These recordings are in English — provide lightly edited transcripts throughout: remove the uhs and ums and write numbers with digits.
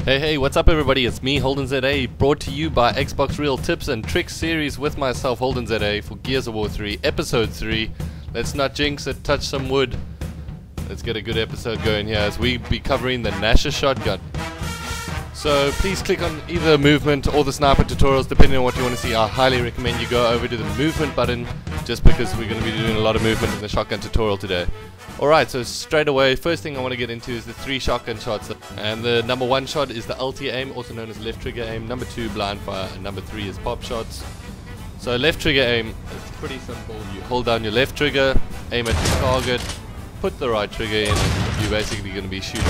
Hey, what's up everybody? It's me, Holden ZA, brought to you by Xbox Real Tips and Tricks series with myself, Holden ZA, for Gears of War 3, Episode 3. Let's not jinx it, touch some wood. Let's get a good episode going here as we be covering the Gnasher shotgun. So please click on either movement or the sniper tutorials depending on what you want to see. I highly recommend you go over to the movement button just because we're going to be doing a lot of movement in the shotgun tutorial today. Alright, so straight away, first thing I want to get into is the 3 shotgun shots. And the number 1 shot is the LT aim, also known as left trigger aim. Number 2, blind fire, and number 3 is pop shots. So left trigger aim, it's pretty simple. You hold down your left trigger, aim at the target, put the right trigger in, and you're basically going to be shooting.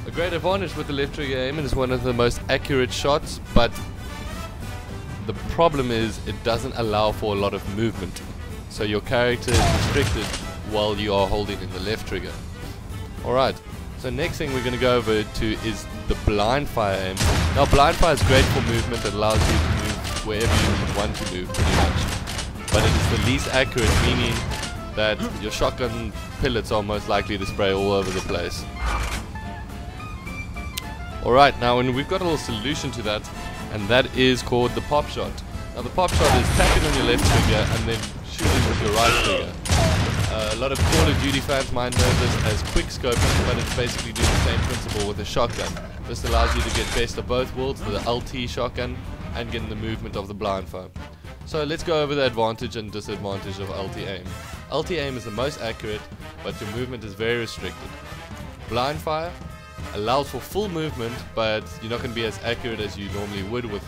A great advantage with the left trigger aim is one of the most accurate shots, but the problem is it doesn't allow for a lot of movement. So your character is restricted while you are holding in the left trigger. Alright, so next thing we're going to go over to is the blind fire aim. Now blind fire is great for movement. It allows you to move wherever you want to move pretty much. But it is the least accurate, meaning that your shotgun pellets are most likely to spray all over the place. Alright, now and we've got a little solution to that, and that is called the pop shot. Now the pop shot is tapping on your left trigger and then shooting with your right trigger. A lot of Call of Duty fans might know this as quick scoping, but it's basically doing the same principle with a shotgun. This allows you to get best of both worlds, the LT shotgun and getting the movement of the blind fire. So let's go over the advantage and disadvantage of LT aim. LT aim is the most accurate, but your movement is very restricted. Blind fire allows for full movement, but you're not going to be as accurate as you normally would with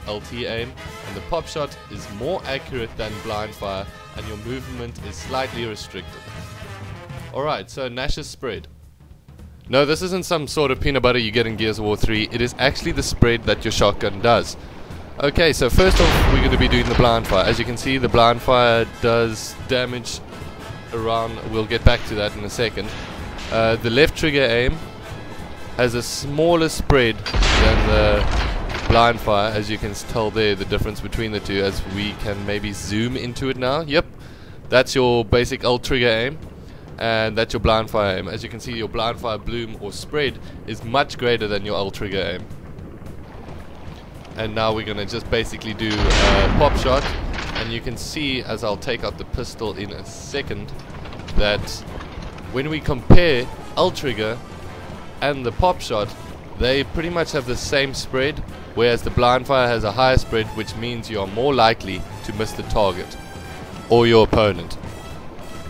LT aim, and the pop shot is more accurate than blind fire, and your movement is slightly restricted. Alright, so Gnasher's spread. No, this isn't some sort of peanut butter you get in Gears of War 3, it is actually the spread that your shotgun does. Okay, so first off we're going to be doing the blind fire. As you can see, the blind fire does damage around, we'll get back to that in a second. The left trigger aim has a smaller spread than the blind fire, as you can tell there, the difference between the two, as we can maybe zoom into it now. Yep, that's your basic alt trigger aim, and that's your blind fire aim. As you can see, your blind fire bloom or spread is much greater than your alt trigger aim. And now we're going to just basically do a pop shot, and you can see, as I'll take out the pistol in a second, that when we compare alt trigger and the pop shot, they pretty much have the same spread, whereas the blind fire has a higher spread, which means you are more likely to miss the target or your opponent.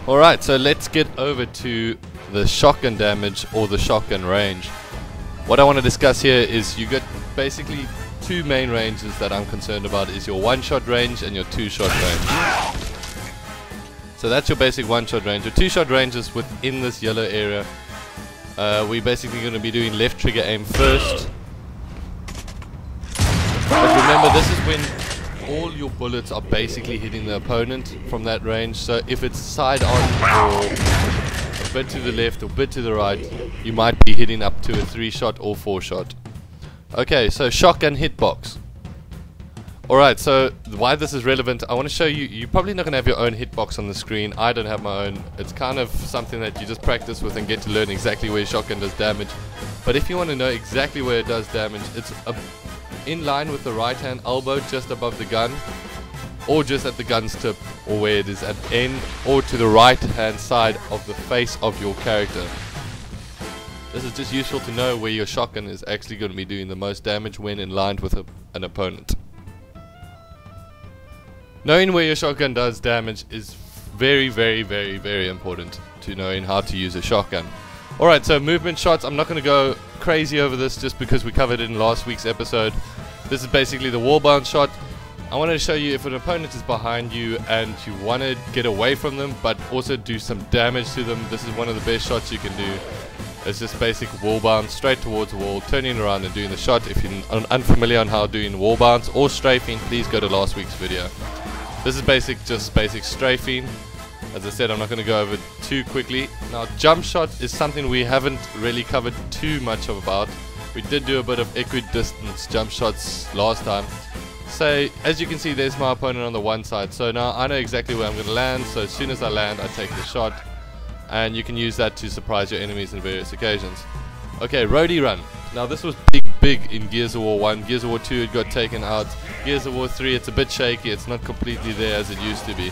Alright, so let's get over to the shotgun damage or the shotgun range. What I want to discuss here is you get basically 2 main ranges that I'm concerned about, is your 1-shot range and your 2-shot range. So that's your basic 1-shot range. Your 2-shot range is within this yellow area. We're basically going to be doing left trigger aim first. But remember, this is when all your bullets are basically hitting the opponent from that range. So if it's side on or a bit to the left or a bit to the right, you might be hitting up to a 3-shot or 4-shot. Okay, so shotgun hitbox. Alright, so why this is relevant, I want to show you, you're probably not going to have your own hitbox on the screen. I don't have my own. It's kind of something that you just practice with and get to learn exactly where your shotgun does damage. But if you want to know exactly where it does damage, it's in line with the right hand elbow, just above the gun, or just at the gun's tip, or where it is at the end, or to the right hand side of the face of your character. This is just useful to know where your shotgun is actually going to be doing the most damage when in line with an opponent. Knowing where your shotgun does damage is very, very, very, very important to knowing how to use a shotgun. Alright, so movement shots, I'm not going to go crazy over this just because we covered it in last week's episode. This is basically the wall bounce shot. I wanted to show you if an opponent is behind you and you want to get away from them but also do some damage to them, this is one of the best shots you can do. It's just basic wall bounce straight towards the wall, turning around and doing the shot. If you're unfamiliar on how doing wall bounce or strafing, please go to last week's video. This is just basic strafing. As I said, I'm not going to go over too quickly. Now, jump shot is something we haven't really covered too much about. We did do a bit of equidistance jump shots last time. So, as you can see, there's my opponent on the one side. So now I know exactly where I'm going to land. So as soon as I land, I take the shot. And you can use that to surprise your enemies on various occasions. Okay, roadie run. Now this was big in Gears of War 1, Gears of War 2 it got taken out, Gears of War 3 it's a bit shaky, it's not completely there as it used to be.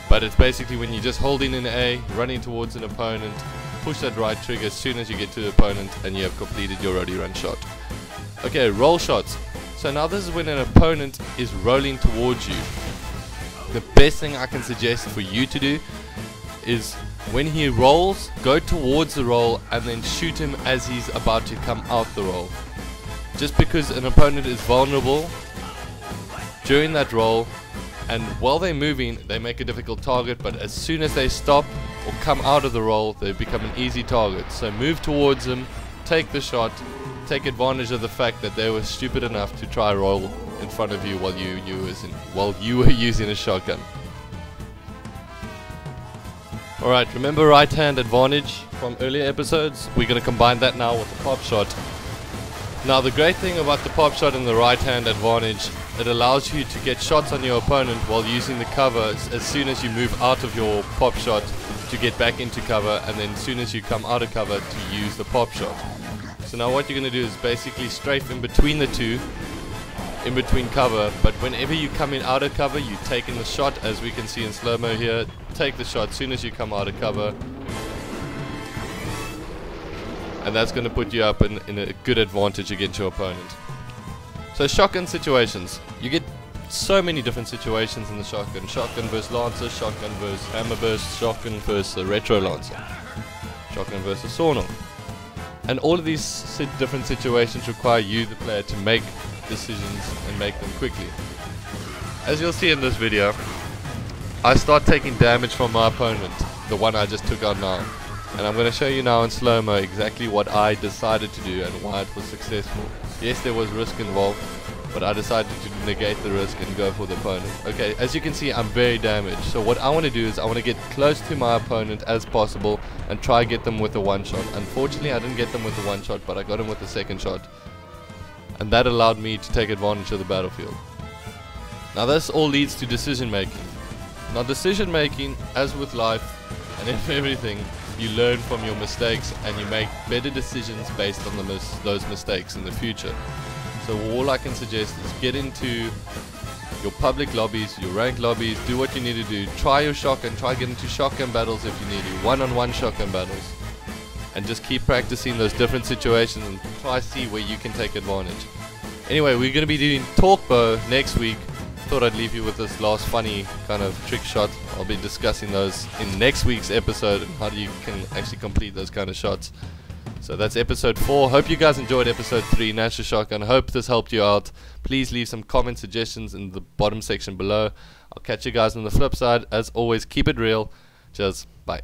But it's basically when you're just holding in A, running towards an opponent, push that right trigger as soon as you get to the opponent and you have completed your roadie run shot. Okay, roll shots. So now this is when an opponent is rolling towards you. The best thing I can suggest for you to do is when he rolls, go towards the roll and then shoot him as he's about to come out the roll. Just because an opponent is vulnerable during that roll, and while they're moving they make a difficult target, but as soon as they stop or come out of the roll they become an easy target. So move towards them, take the shot, take advantage of the fact that they were stupid enough to try roll in front of you while you were using a shotgun. Alright, remember right hand advantage from earlier episodes? We're going to combine that now with the pop shot. Now the great thing about the pop shot and the right hand advantage, it allows you to get shots on your opponent while using the cover as soon as you move out of your pop shot to get back into cover, and then as soon as you come out of cover to use the pop shot. So now what you're going to do is basically strafe in between the two, in between cover, but whenever you come in out of cover you take in the shot, as we can see in slow-mo here. Take the shot as soon as you come out of cover, and that's going to put you up in a good advantage against your opponent. So shotgun situations, you get so many different situations in the shotgun. Shotgun versus Lancer, shotgun versus Hammer Burst, shotgun versus Retro Lancer, shotgun versus Sawnel. And all of these different situations require you, the player, to make decisions and make them quickly. As you'll see in this video, I start taking damage from my opponent, the one I just took out now. And I'm going to show you now in slow-mo exactly what I decided to do and why it was successful. Yes, there was risk involved, but I decided to negate the risk and go for the opponent. Okay, as you can see, I'm very damaged. So what I want to do is I want to get close to my opponent as possible and try get them with a one shot. Unfortunately, I didn't get them with the one shot, but I got him with the second shot. And that allowed me to take advantage of the battlefield. Now this all leads to decision making. Now decision making, as with life and in everything, you learn from your mistakes and you make better decisions based on those mistakes in the future. So all I can suggest is get into your public lobbies, your ranked lobbies, do what you need to do. Try your shotgun, try get into shotgun battles if you need to, one-on-one shotgun battles. And just keep practicing those different situations and try see where you can take advantage. Anyway, we're going to be doing talk bow next week. Thought I'd leave you with this last funny kind of trick shot. I'll be discussing those in next week's episode and how you can actually complete those kind of shots. So that's episode 4. Hope you guys enjoyed episode 3, Gnasher Shotgun. Hope this helped you out. Please leave some comment suggestions in the bottom section below. I'll catch you guys on the flip side. As always, keep it real. Cheers. Bye.